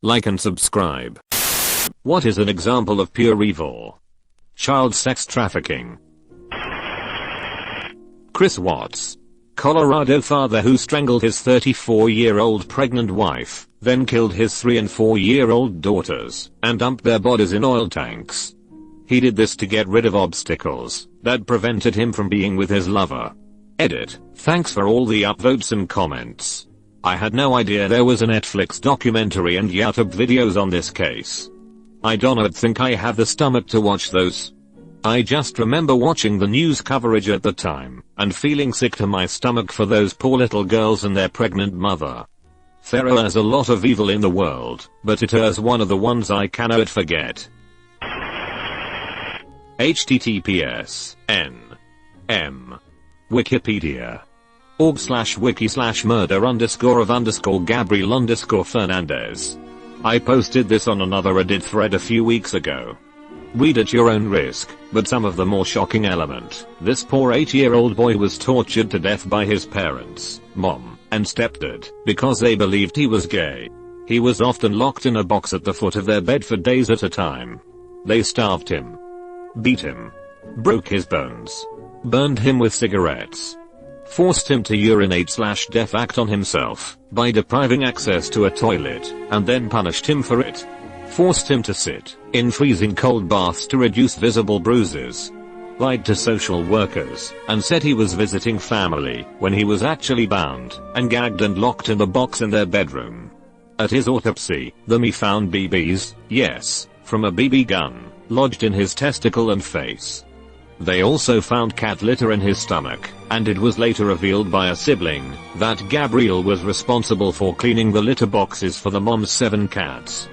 like and subscribe. What is an example of pure evil? Child sex trafficking. Chris Watts, Colorado father who strangled his 34-year-old pregnant wife, then killed his 3 and 4-year-old daughters, and dumped their bodies in oil tanks. He did this to get rid of obstacles that prevented him from being with his lover. Edit. Thanks for all the upvotes and comments. I had no idea there was a Netflix documentary and YouTube videos on this case. I don't think I have the stomach to watch those. I just remember watching the news coverage at the time, and feeling sick to my stomach for those poor little girls and their pregnant mother. There is a lot of evil in the world, but it is one of the ones I cannot forget. https://n/m Wikipedia org/wiki/murder_of_Gabriel_Fernandez. I posted this on another Reddit thread a few weeks ago. Read at your own risk, but some of the more shocking element. This poor 8-year-old boy was tortured to death by his parents, mom, and stepdad, because they believed he was gay. He was often locked in a box at the foot of their bed for days at a time. They starved him, beat him, broke his bones, burned him with cigarettes, forced him to urinate/defecate on himself by depriving access to a toilet, and then punished him for it. Forced him to sit in freezing cold baths to reduce visible bruises. Lied to social workers and said he was visiting family when he was actually bound and gagged and locked in the box in their bedroom. At his autopsy, the ME found BBs, yes, from a BB gun, lodged in his testicle and face. They also found cat litter in his stomach, and it was later revealed by a sibling that Gabriel was responsible for cleaning the litter boxes for the mom's 7 cats.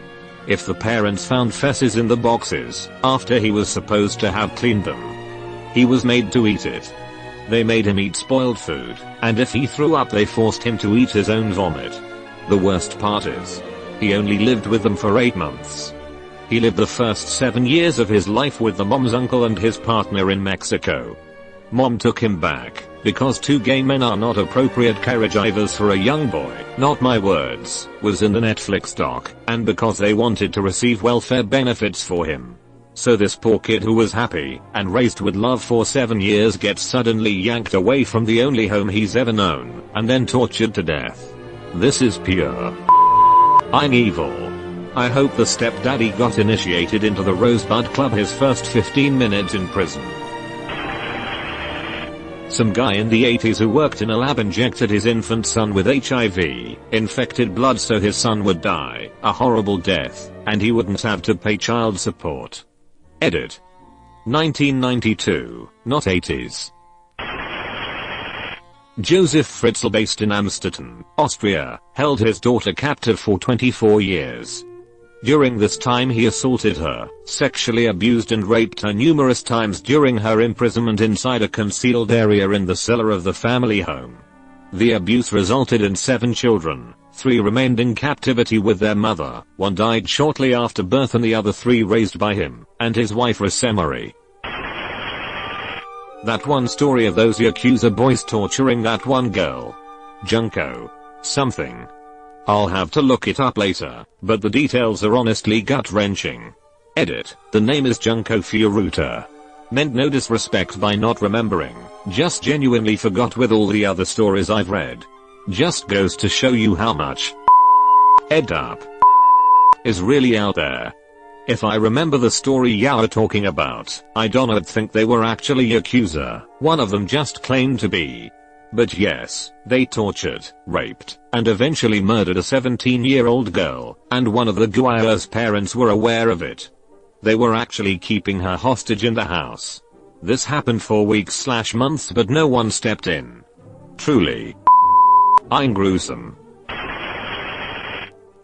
If the parents found feces in the boxes after he was supposed to have cleaned them, he was made to eat it. They made him eat spoiled food, and if he threw up they forced him to eat his own vomit. The worst part is, he only lived with them for 8 months. He lived the first 7 years of his life with the mom's uncle and his partner in Mexico. Mom took him back, because 2 gay men are not appropriate caregivers for a young boy, not my words, was in the Netflix doc, and because they wanted to receive welfare benefits for him. So this poor kid who was happy and raised with love for 7 years gets suddenly yanked away from the only home he's ever known, and then tortured to death. This is pure I'm evil. I hope the stepdaddy got initiated into the Rosebud Club his first 15 minutes in prison. Some guy in the 80s who worked in a lab injected his infant son with HIV-infected blood so his son would die a horrible death, and he wouldn't have to pay child support. Edit. 1992, not 80s. Joseph Fritzl, based in Amstetten, Austria, held his daughter captive for 24 years. During this time he assaulted her, sexually abused and raped her numerous times during her imprisonment inside a concealed area in the cellar of the family home. The abuse resulted in 7 children, 3 remained in captivity with their mother, 1 died shortly after birth and the other 3 raised by him and his wife Rosemary. That one story of those Yakuza boys torturing that one girl. Junko something. I'll have to look it up later, but the details are honestly gut-wrenching. Edit. The name is Junko Furuta. Meant no disrespect by not remembering, just genuinely forgot with all the other stories I've read. Just goes to show you how much ed up is really out there. If I remember the story you're talking about, I don't think they were actually Yakuza, one of them just claimed to be. But yes, they tortured, raped, and eventually murdered a 17-year-old girl, and one of the girl's parents were aware of it. They were actually keeping her hostage in the house. This happened for weeks/months but no one stepped in. Truly I'm gruesome.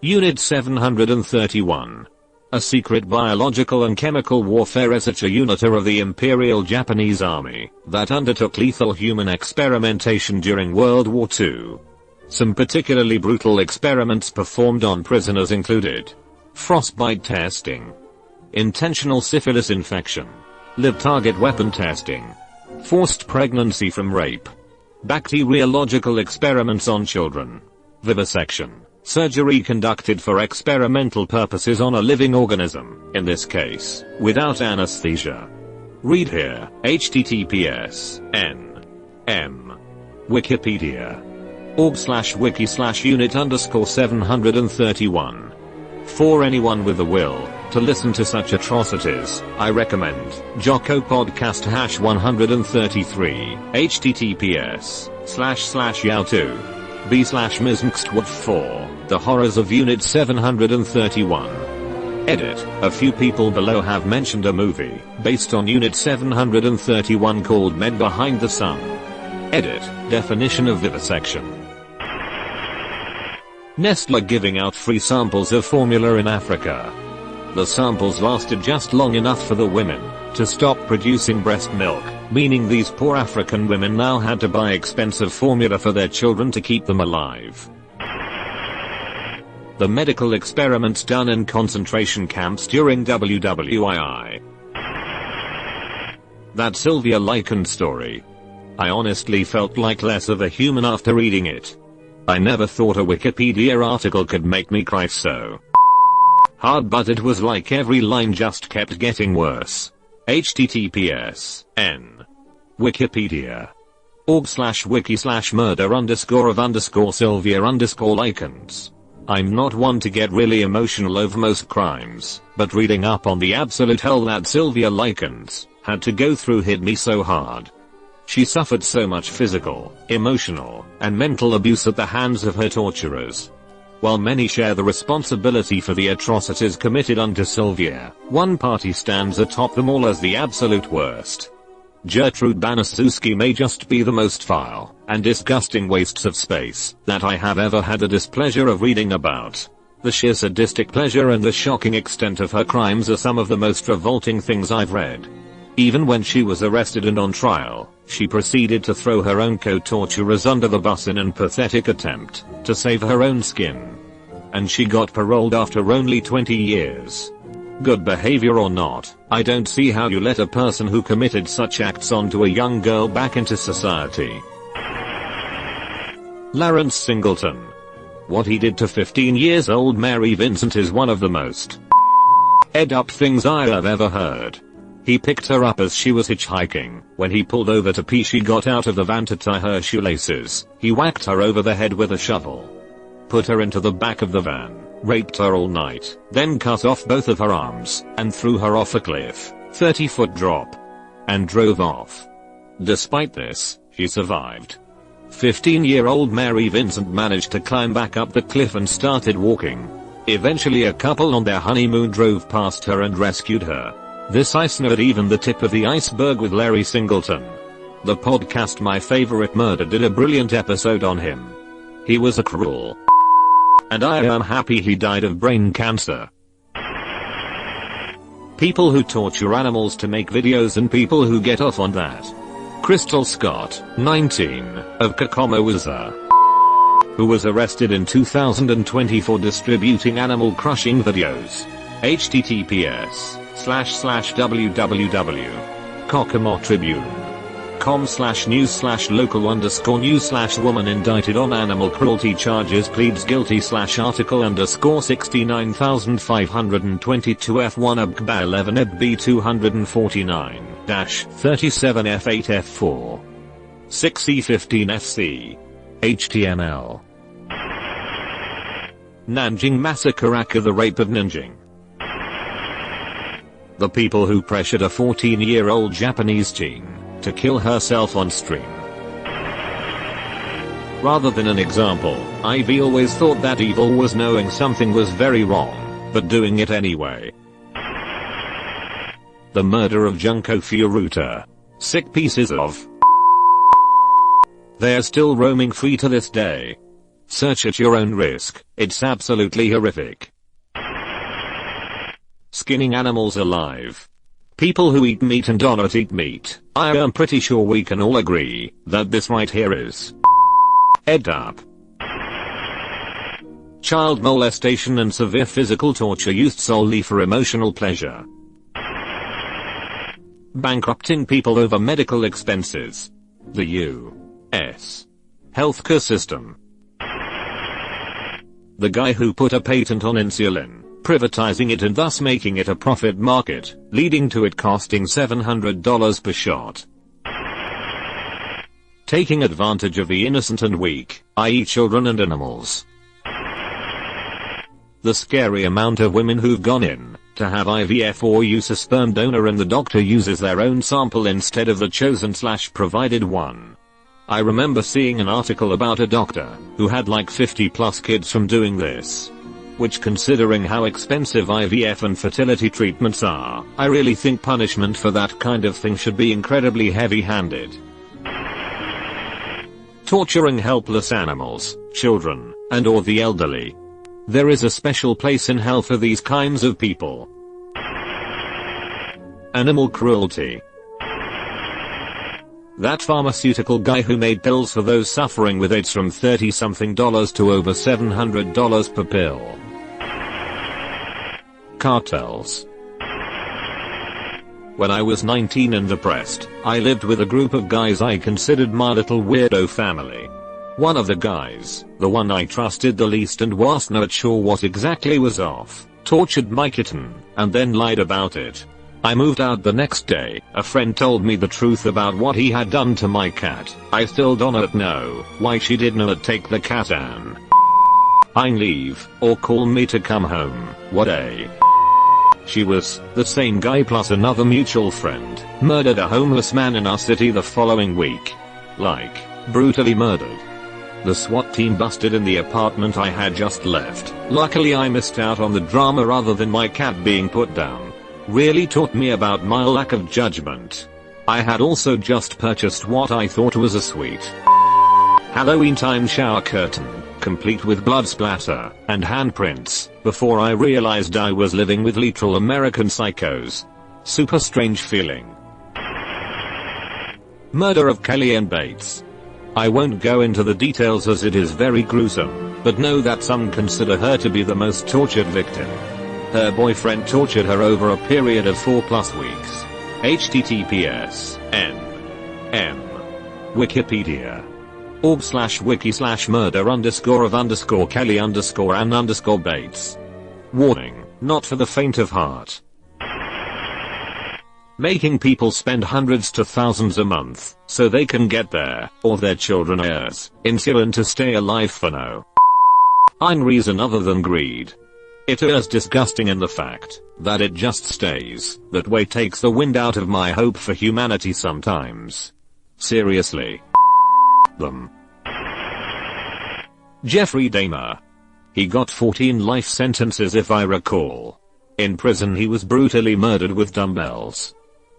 Unit 731. A secret biological and chemical warfare research unit of the Imperial Japanese Army that undertook lethal human experimentation during World War II. Some particularly brutal experiments performed on prisoners included frostbite testing, intentional syphilis infection, live target weapon testing, forced pregnancy from rape, bacteriological experiments on children, vivisection, Surgery conducted for experimental purposes on a living organism, in this case, without anesthesia. Read here, https://n/m wikipedia.org/wiki/unit_731. For anyone with the will to listen to such atrocities, I recommend Jocko Podcast #133, https://youtube.b/mismxtwf4, The Horrors of Unit 731. Edit. A few people below have mentioned a movie based on Unit 731 called Men Behind the Sun. Edit. Definition of vivisection. Nestle giving out free samples of formula in Africa. The samples lasted just long enough for the women to stop producing breast milk, meaning these poor African women now had to buy expensive formula for their children to keep them alive. The medical experiments done in concentration camps during WWII. That Sylvia Lycan story. I honestly felt like less of a human after reading it. I never thought a Wikipedia article could make me cry so hard, but it was like every line just kept getting worse. https://n wikipedia.org/wiki/murder_of_Sylvia_Lycans. I'm not one to get really emotional over most crimes, but reading up on the absolute hell that Sylvia Lycans had to go through hit me so hard. She suffered so much physical, emotional, and mental abuse at the hands of her torturers. While many share the responsibility for the atrocities committed unto Sylvia, one party stands atop them all as the absolute worst. Gertrude Banaszewski may just be the most vile and disgusting wastes of space that I have ever had the displeasure of reading about. The sheer sadistic pleasure and the shocking extent of her crimes are some of the most revolting things I've read. Even when she was arrested and on trial, she proceeded to throw her own co-torturers under the bus in an pathetic attempt to save her own skin. And she got paroled after only 20 years. Good behavior or not, I don't see how you let a person who committed such acts onto a young girl back into society. Lawrence Singleton. What he did to 15-year-old Mary Vincent is one of the most ed-up things I have ever heard. He picked her up as she was hitchhiking. When he pulled over to pee, she got out of the van to tie her shoelaces. He whacked her over the head with a shovel, put her into the back of the van, raped her all night, then cut off both of her arms, and threw her off a cliff, 30-foot drop, and drove off. Despite this, she survived. 15-year-old Mary Vincent managed to climb back up the cliff and started walking. Eventually a couple on their honeymoon drove past her and rescued her. This isn't even the tip of the iceberg with Larry Singleton. The podcast My Favorite Murder did a brilliant episode on him. He was a cruel, and I am happy he died of brain cancer. People who torture animals to make videos and people who get off on that. Crystal Scott, 19, of Kakomowza, who was arrested in 2020 for distributing animal crushing videos. https://www.kokomotribune.com/news/local_news/woman indicted on animal cruelty charges pleads guilty/article_69522 F1 UBGBA 11 EBB 249-37 F8 F4 6 E15 FC HTML. Nanjing Massacre Aka the Rape of Nanjing. The people who pressured a 14-year-old Japanese teen to kill herself on stream. Rather than an example, I've always thought that evil was knowing something was very wrong, but doing it anyway. The murder of Junko Furuta. Sick pieces of. They're still roaming free to this day. Search at your own risk, it's absolutely horrific. Skinning animals alive. People who eat meat and do not eat meat. I am pretty sure we can all agree that this right here is ed up. Child molestation and severe physical torture used solely for emotional pleasure. Bankrupting people over medical expenses. The U.S. healthcare system. the guy who put a patent on insulin, privatizing it and thus making it a profit market, leading to it costing $700 per shot. Taking advantage of the innocent and weak, i.e. children and animals. The scary amount of women who've gone in to have IVF or use a sperm donor and the doctor uses their own sample instead of the chosen/provided one. I remember seeing an article about a doctor who had like 50 plus kids from doing this. Which, considering how expensive IVF and fertility treatments are, I really think punishment for that kind of thing should be incredibly heavy-handed. Torturing helpless animals, children, and or the elderly. There is a special place in hell for these kinds of people. Animal cruelty. That pharmaceutical guy who made pills for those suffering with AIDS from $30-something to over $700 per pill. Cartels. When I was 19 and depressed, I lived with a group of guys I considered my little weirdo family. One of the guys, the one I trusted the least and was not sure what exactly was off, tortured my kitten, and then lied about it. I moved out the next day. A friend told me the truth about what he had done to my cat. I still don't know why she did not take the cat on. I leave, or call me to come home. What a... She was, the same guy plus another mutual friend, murdered a homeless man in our city the following week. Like, brutally murdered. The SWAT team busted in the apartment I had just left. Luckily I missed out on the drama rather than my cat being put down. Really taught me about my lack of judgment. I had also just purchased what I thought was a sweet Halloween time shower curtain, complete with blood splatter and handprints, before I realized I was living with literal American psychos. Super strange feeling. Murder of Kellyanne Bates. I won't go into the details as it is very gruesome, but know that some consider her to be the most tortured victim. Her boyfriend tortured her over a period of 4+ weeks. https://n. m. Wikipedia. org/wiki/murder_of_Kelly_Ann_Bates. Warning, not for the faint of heart. Making people spend hundreds to thousands a month, so they can get their, or their children heirs, insulin to stay alive for no reason other than greed. It is disgusting in the fact that it just stays that way takes the wind out of my hope for humanity sometimes. Seriously. Them. Jeffrey Dahmer. He got 14 life sentences if I recall. In prison he was brutally murdered with dumbbells.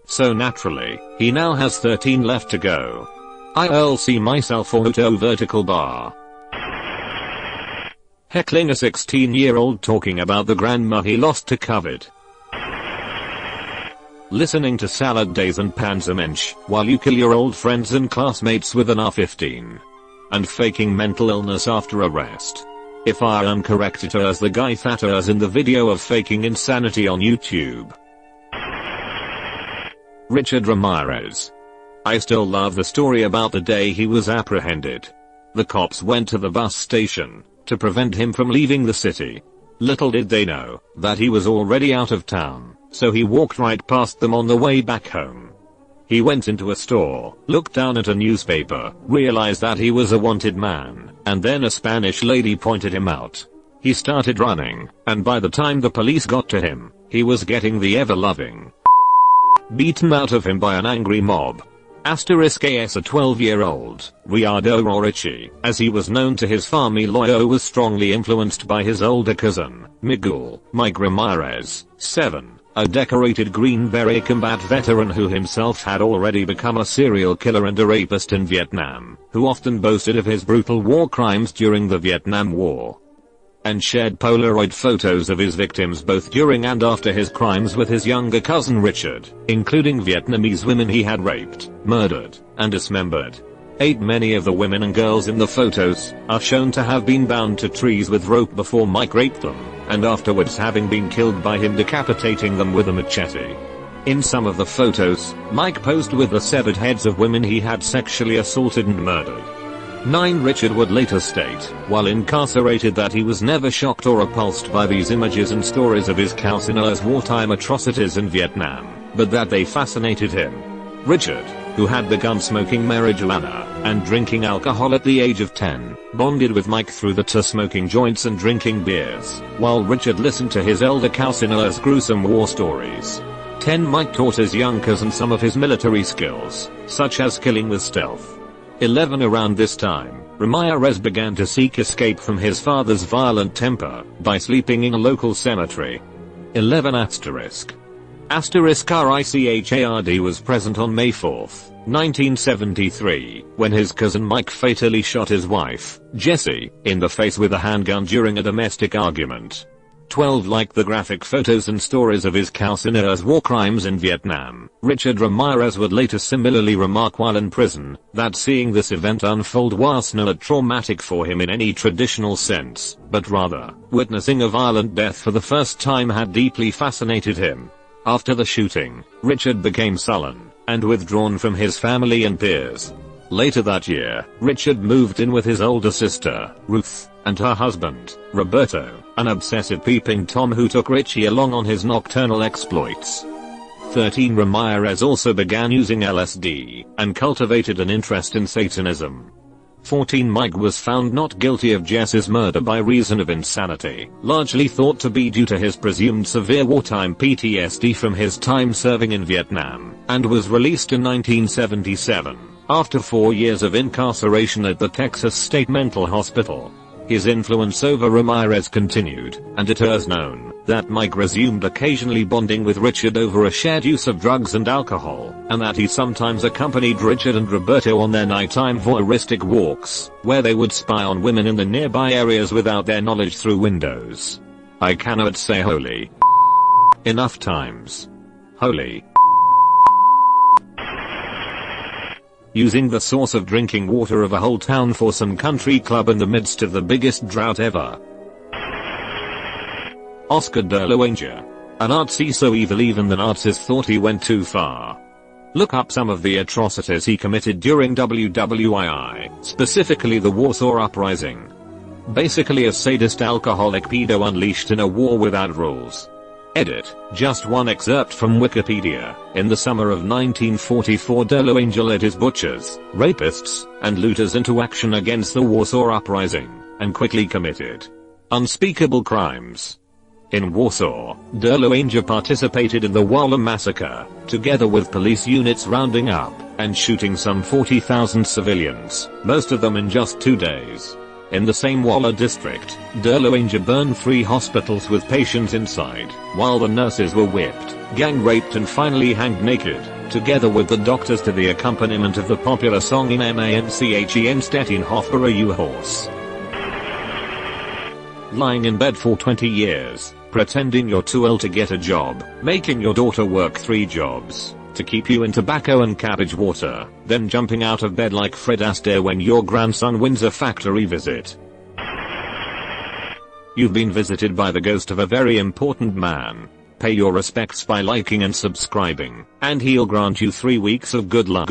So naturally, he now has 13 left to go. I'll see myself auto vertical bar. Heckling a 16-year-old talking about the grandma he lost to COVID. Listening to Salad Days and Panzermensch while you kill your old friends and classmates with an R15. And faking mental illness after arrest. If I am correct, it is the guy that is in the video of faking insanity on YouTube. Richard Ramirez. I still love the story about the day he was apprehended. The cops went to the bus station to prevent him from leaving the city. Little did they know that he was already out of town, so he walked right past them on the way back home. He went into a store, looked down at a newspaper, realized that he was a wanted man, and then a Spanish lady pointed him out. He started running, and by the time the police got to him, he was getting the ever-loving beaten out of him by an angry mob. As a 12-year-old, Ricardo Rorichi, as he was known to his family, was strongly influenced by his older cousin, Mike Ramirez, 7, a decorated Green Beret combat veteran who himself had already become a serial killer and a rapist in Vietnam, who often boasted of his brutal war crimes during the Vietnam War. And shared Polaroid photos of his victims both during and after his crimes with his younger cousin Richard, including Vietnamese women he had raped, murdered, and dismembered. Many of the women and girls in the photos are shown to have been bound to trees with rope before Mike raped them, and afterwards having been killed by him decapitating them with a machete. In some of the photos, Mike posed with the severed heads of women he had sexually assaulted and murdered. 9. Richard would later state, while incarcerated, that he was never shocked or repulsed by these images and stories of his calcineless wartime atrocities in Vietnam, but that they fascinated him. Richard, who had begun smoking marijuana and drinking alcohol at the age of 10, bonded with Mike through the to smoking joints and drinking beers, while Richard listened to his elder calcinellas' gruesome war stories. 10. Mike taught his young cousin some of his military skills, such as killing with stealth. 11. Around this time, Ramirez began to seek escape from his father's violent temper by sleeping in a local cemetery. 11. Asterisk Richard was present on May 4, 1973, when his cousin Mike fatally shot his wife, Jessie, in the face with a handgun during a domestic argument. 12. Like the graphic photos and stories of his calcinellas war crimes in Vietnam, Richard Ramirez would later similarly remark while in prison, that seeing this event unfold was not traumatic for him in any traditional sense, but rather, witnessing a violent death for the first time had deeply fascinated him. After the shooting, Richard became sullen and withdrawn from his family and peers. Later that year, Richard moved in with his older sister, Ruth, and her husband, Roberto, an obsessive peeping Tom who took Richie along on his nocturnal exploits. 13. Ramirez also began using LSD and cultivated an interest in Satanism. 14. Mike was found not guilty of Jess's murder by reason of insanity, largely thought to be due to his presumed severe wartime PTSD from his time serving in Vietnam, and was released in 1977, after 4 years of incarceration at the Texas State Mental Hospital. His influence over Ramirez continued, and it is known that Mike resumed occasionally bonding with Richard over a shared use of drugs and alcohol, and that he sometimes accompanied Richard and Roberto on their nighttime voyeuristic walks, where they would spy on women in the nearby areas without their knowledge through windows. I cannot say holy enough times. Holy. Using the source of drinking water of a whole town for some country club in the midst of the biggest drought ever. Oscar de la Hoya. A Nazi so evil even the Nazis thought he went too far. Look up some of the atrocities he committed during WWII, specifically the Warsaw Uprising. Basically a sadist alcoholic pedo unleashed in a war without rules. Edit. Just one excerpt from Wikipedia. In the summer of 1944, De La Hoya led his butchers, rapists, and looters into action against the Warsaw Uprising, and quickly committed unspeakable crimes. In Warsaw, De La Hoya participated in the Walla Massacre, together with police units rounding up and shooting some 40,000 civilians, most of them in just 2 days. In the same Walla district, De La Hoya burned 3 hospitals with patients inside, while the nurses were whipped, gang raped and finally hanged naked, together with the doctors to the accompaniment of the popular song in Manchen Stettin Hofbara U Horse. Lying in bed for 20 years, pretending you're too old to get a job, making your daughter work 3 jobs to keep you in tobacco and cabbage water, then jumping out of bed like Fred Astaire when your grandson wins a factory visit. You've been visited by the ghost of a very important man. Pay your respects by liking and subscribing, and he'll grant you 3 weeks of good luck.